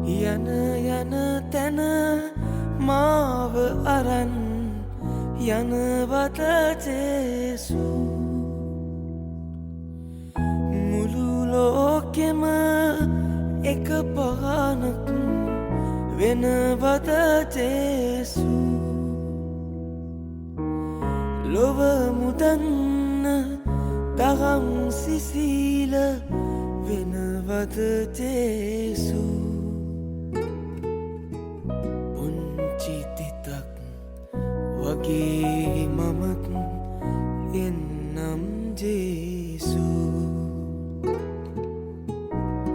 යන යන තැන මාව අරන් යනවත ජේසු මුළු ලෝකෙම එක පහනක් වෙනවත ජේසු ලොව මුදන්න දහම් සිසිල වෙනවත ජේසු පුංචි තිතක් වගේ මමත් එන්නම් ජේසු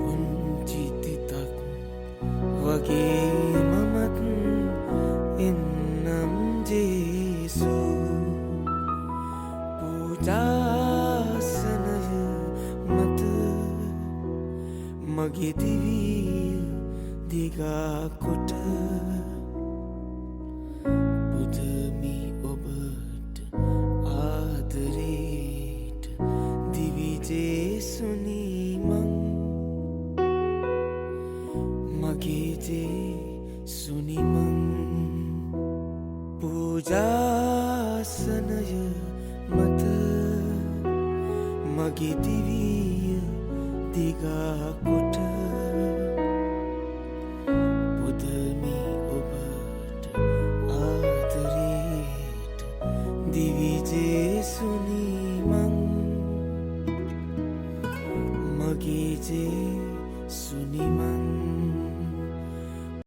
පුංචි තිතක් වගේ මමත් එන්නම් ජේසු පූජාසනය මත මගේ දිවිය දිගා කොට පුදමි ඔබට ආදරේට දිවි ජේසුනි මං මගේ ජේසුනි මං පූජාසනය මත මගේ දිවිය දිගා කොට